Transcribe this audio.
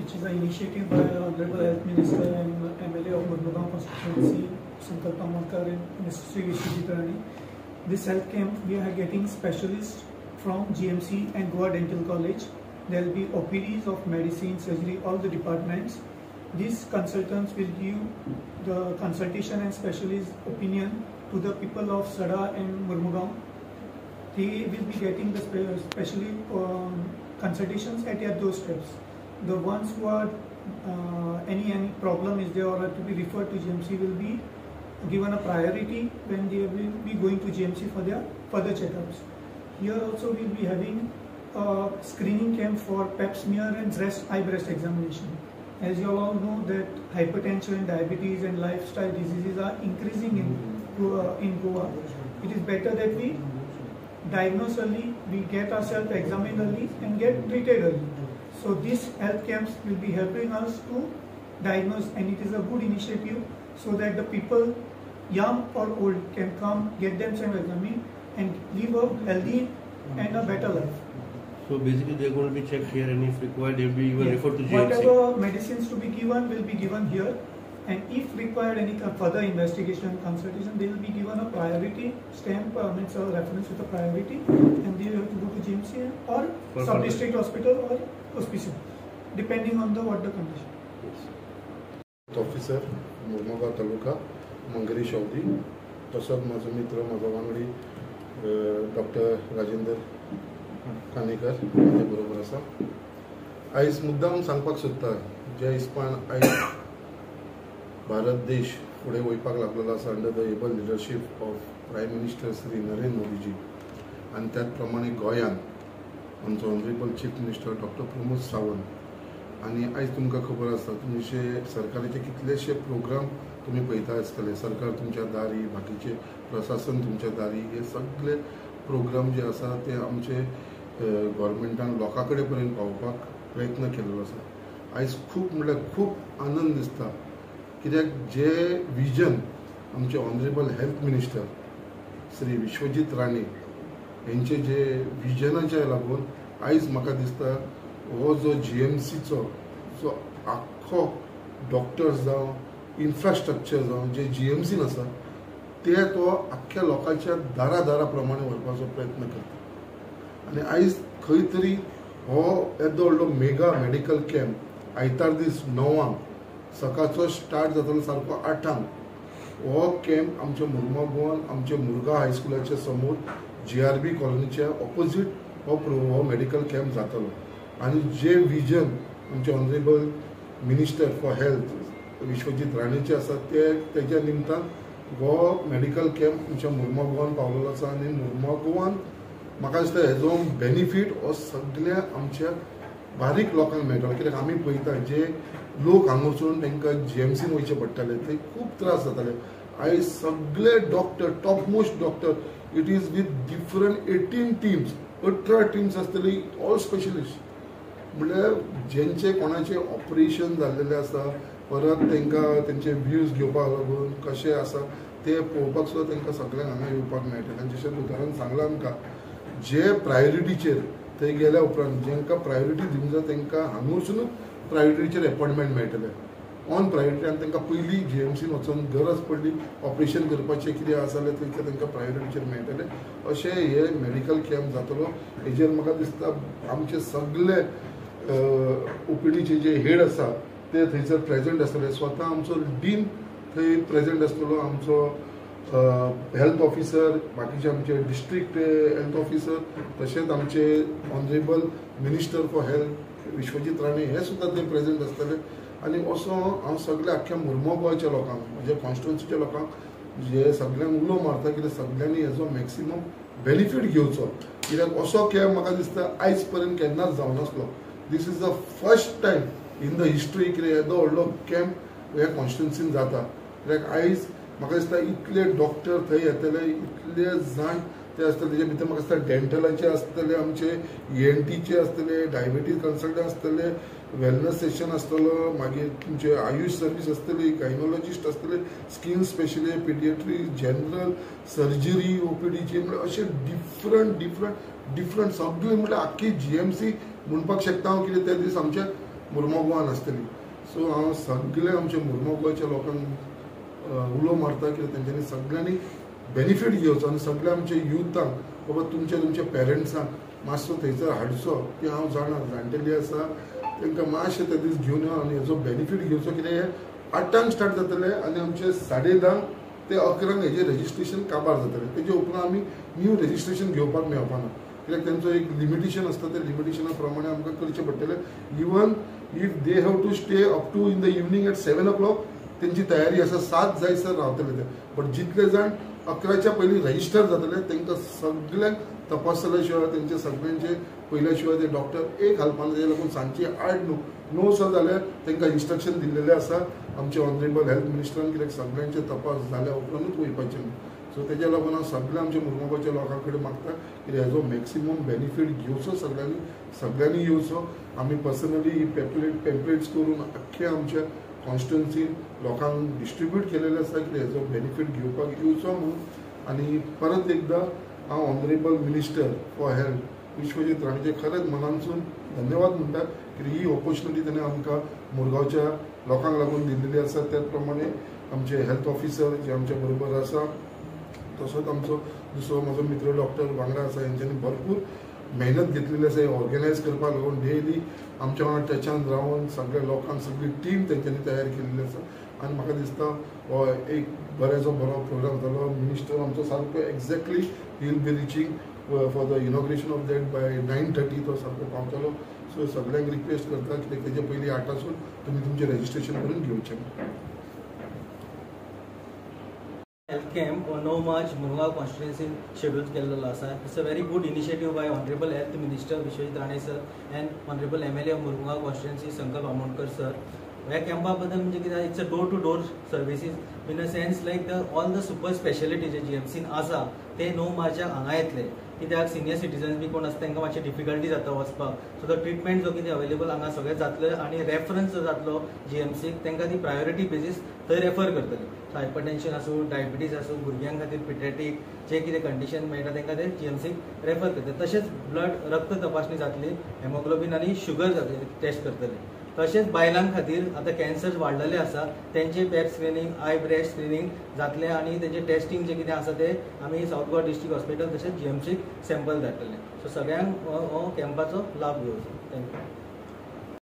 which is an initiative by Honorable Health Minister and MLA of Murmagaon constituency, Sankalp Amakar and Mr. Sri Vishwajit Rane. This health camp, we are getting specialists from GMC and Goa Dental College. There will be OPDs of medicine, surgery, all the departments. These consultants will give the consultation and specialist opinion to the people of Sada and Murmagaon. They will be getting the specially consultations at their doorsteps. The ones who are any problem is there or to be referred to GMC will be given a priority when they will be going to GMC for their further checkups. Here also we will be having a screening camp for pap smear and eye breast examination. As you all know that hypertension, diabetes and lifestyle diseases are increasing in Goa. It is better that we diagnose early, we get ourselves examined early and get treated early. So these health camps will be helping us to diagnose, and it is a good initiative so that the people, young or old, can come, get themselves examined and live a healthy and a better life. So basically they are going to be checked here, and if required they will be even referred to GMC. Whatever medicines to be given will be given here, and if required any further investigation, consultation, they will be given a priority stamp, means a reference with a priority, and they have to go to GMC or sub-district hospital or hospital, depending on what the condition. Officer, Murmagaon Taluka, Mangari Chaudhary, तसोच माझो मित्र माझो वांगडी doctor Rajendra Kanekar माझे बरोबर आसा. आयज मुद्दाम सांगपाक सोदता जे हिसपान आयज भारत देश फुडें वयपाक लागलेलो आसा under the able leadership of prime minister Shri Narendra Modiji, आनी त्याच प्रमाणे गोंयान आमचो honourable chief minister doctor Pramod Sawant. आनी आयज तुमकां खबर आसा तुमचे सरकाराचे कितलेशे प्रोग्राम तुम्ही पळयता आसतले. सरकार तुमच्या दारी, बाकीचे प्रशासन तुमच्या दारी, हे सगळे प्रोग्राम जे आसा ते आमचे गव्हर्मेंटान लोकां कडेन पर्यंत पावपाक प्रयत्न केल्लो आसा. आयज खूब म्हणल्यार खूब आनंद दिसता, कित्याक जे विजन आमचे honourable health minister Shri Vishwajit Rane यांचे जे विजनाच्या लागून आयज म्हाका दिसता हो जो GMCचो जो आख्खो डॉक्टर्स जावं, इन्फ्रास्ट्रक्चर जावं जे GMCन आसा ते तो आख्ख्या लोकांच्या दारा प्रमाणे व्हरपाचो प्रयत्न करता. आनी आयज खंय तरी हो येदो व्हडलो मेगा मेडिकल कॅम्प आयतार दीस 9 सकाळचो स्टार्ट जातलो सारको 8. हो कॅम्प आमच्या मुर्मगांवान आमच्या मुरगांव हायस्कुलाच्या समोर GRB कॉलनीच्या ऑपोजीट हो मेडिकल कॅम्प जातलो. आनी जे विजन आमचे honourable minister for health Vishwajit राणेचे आसा तेच्या निमतान हो मेडिकल कॅम्प आमच्या मुर्मगांवान पावलेलो आसा. आनी मुर्मगांवान म्हाका दिसता हेजो बेनिफीट हो सगळ्या आमच्या बारीक लोकांक मेळटलो. कित्याक आमी पळयता जे लोक हांगा वचून तांकां GMCन वयचे पडटाले ते खूब त्रास जाताले. आयज सगळे doctor, top most doctor, it is with different 18 teams, 18 teams आसतली, ऑल स्पेशलिस्ट. म्हणल्यार जेंचे कोणाचे ऑपरेशन जाल्लेले आसा, परत तांकां तेंचे व्ह्यूज घेवपाक लागून कशें आसा ते पळोवपाक सुद्दां तांकां सगळ्यांक हांगा येवपाक मेळटलें. आनी जशें उदाहरण सांगलां आमकां, जे प्रायोरिटीचेर थंय गेल्या उपरांत जेंकां प्रायोरिटी दिवंक जाय तांकां हांगा वचूनच प्रायोरिटीचेर अपॉयंटमेंट मेळटलें ऑन प्रायोरिटी. आनी तांकां पयलीं GMCन वचून गरज पडली ऑपरेशन करपाचें कितें आसा जाल्यार थंयचे तांकां प्रायोरिटीचेर मेळटलें. अशें हे मेडिकल कॅम्प जातलो. हेजेर म्हाका दिसता आमचे सगळे OPDचे जे हेड आसा ते थंयसर प्रेजेंट आसतले. स्वता आमचो डीन थंय प्रेजेंट आसतलो, आमचो हेल्थ ऑफिसर, बाकीचे आमचे डिस्ट्रिक्ट हेल्थ ऑफिसर, तशेंच आमचे honourable minister for health Vishwajit Rane हे सुद्दां थंय प्रेजेंट आसतले. आनी असो हांव सगळ्या आख्ख्या मुर्मगांवच्या लोकांक, म्हज्या कॉन्स्टिट्युएन्सीच्या लोकांक जे सगळ्यांक उलो मारता की सगळ्यांनी हेजो मॅक्सिमम बेनिफीट घेवचो. कित्याक असो कॅम्प म्हाका दिसता आयज पर्यंत केन्नाच जावनासलो. This is the first time in the history कितें येदो व्हडलो कॅम्प ह्या कॉन्स्टिट्युएन्सीन जाता. कित्याक आयज म्हाका दिसता इतले डॉक्टर थंय येतले, इतले जाण ते आसतले. तेजे भितर म्हाका दिसता डेंटलाचे आसतले, आमचे ENTचे आसतले, डायबिटीज कन्सल्टंट आसतले, वेलनेस सेशन आसतलो, मागीर तुमचे आयुष सर्वीस आसतली, गायनोलॉजिस्ट आसतले, स्किन स्पेशलिस्ट, पिडिएट्री, जनरल सर्जरी, OPDची, म्हणजे अशे डिफरंट सगळे म्हणजे आख्खी GMC म्हणपाक शकता हांव. कितें ते दीस आमचे मुर्मगांवान आसतली. सो हांव सगळे आमच्या मुर्मगांवच्या लोकांक उलो मारता की तेंच्यांनी सगळ्यांनी बेनिफीट घेवचो आनी सगळ्या आमच्या युथांक बाबा तुमच्या पेरंट्सांक मातसो थंयसर हाडचो की हांव जाणा जाणटेली आसा तांकां मातशें ते दीस घेवन येवं आनी हेजो बेनिफीट घेवचो. कित्याक हे 8 स्टार्ट जातले आनी आमचे 10:30 ते 11 हेजें रेजिस्ट्रेशन काबार जातलें. तेजे उपरांत आमी न्यू रेजिस्ट्रेशन घेवपाक मेळपाना कित्याक तेंचो एक लिमिटेशन आसता. त्या लिमिटेशना प्रमाणे आमकां करचें पडटलें. Even if they have to stay up to in the evening at 7 o'clock तेंची तयारी आसा 7 जायसर रावतले ते. बट जितले जाण 11च्या पयलीं रजिस्टर जातले तांकां सगळ्यांक तपासल्या शिवाय तेंचे सगळ्यांचे पयल्या शिवाय ते डॉक्टर एक घालपाना. ताजे लागून सांजची 8 9 जाल्यार तांकां इन्स्ट्रक्शन दिल्लेलें आसा आमचे ऑनरेबल हेल्थ मिनिस्टरान कित्याक सगळ्यांचे तपास जाल्या उपरांतूच वयपाचें. सो तेज्या लागून हांव सगळ्या आमच्या मुर्मगांवच्या लोकां कडेन मागता की हेजो मॅक्सिमम बेनिफीट घेवचो सगळ्यांनी येवचो. आमी पर्सनली पॅम्पलेट्स करून आख्ख्या आमच्या कॉन्स्टिट्युन्सीन लोकांक डिस्ट्रिब्यूट केलेले आसा की हेजो बेनिफीट घेवपाक येवचो म्हणून. आनी परत एकदां हांव honourable minister for health Vishwajit राणेचे खरेंच मनानसून धन्यवाद म्हणटा की ही ऑपॉर्च्युनिटी ताणें आमकां मुरगांवच्या लोकांक लागून दिल्लेली आसा. त्याच प्रमाणे आमचे हेल्थ ऑफिसर जे आमच्या बरोबर आसा तसोच आमचो दुसरो म्हजो मित्र डॉक्टर वांगडा आसा हेंच्यांनी भरपूर मेहनत घेतलेली आसा ऑर्गनायज करपाक लागून. डेली आमच्या वांगडा टचान रावन सगळ्या लोकांक सगळी टीम तेंच्यांनी तयार केल्ली आसा. आनी म्हाका दिसता हो एक बरो प्रोग्राम जालो. मिनिस्टर आमचो सारको exactly he will be reaching for the inauguration of that by 9:30 तो सारको पावतलो. सो सगळ्यांक रिक्वेस्ट करता की तेजे पयलीं 8 आसून तुमी तुमचें रजिस्ट्रेशन करून घेवचें. हेल्थ कॅम्प 9 मार्च मुरगांव कॉन्स्टिट्युएन्सीन शेड्यूल केल्लो आसा. It's a very good initiative by honourable health minister Vishwajit Rane sir and honourable MLA of Mormugao constituency Sankalp Amonkar sir. ह्या कॅम्पा बद्दल म्हणजे कितें it's a door to door services in a sense like all the super speciality जे GMCन आसा ते 9 मार्चाक हांगा येतले. कित्याक सिनियर सिटीजन्स बी कोण आसता तांकां मातशें डिफिकल्टी जाता वचपाक. सो तो ट्रिटमेंट जो कितें अवेलेबल हांगा सगळें जातलें आनी रेफरन्स जो जातलो GMCक तांकां ती प्रायोरिटी बेजीस थंय रेफर करतले. हायपरटेन्शन आसूं डायबिटीज आसूं भुरग्यां खातीर पिडियाट्रीक जे कितें कंडिशन मेळटा तांकां ते GMCक रेफर करतले. तशेंच ब्लड रक्त तपासणी जातली हेमोग्लोबीन आनी शुगर टेस्ट करतले. तशेंच बायलां खातीर आतां कॅन्सर वाडलेले आसा त्यांचे Pap screening I breast screening जातले आनी तेंचे टेस्टिंग जे कितें आसा ते आमी साऊथ गोवा डिस्ट्रिक्ट हॉस्पिटल तशेंच GMCक सॅम्पल धाडटले. सो सगळ्यांक हो कॅम्पाचो लाभ घेवचो. थँक्यू.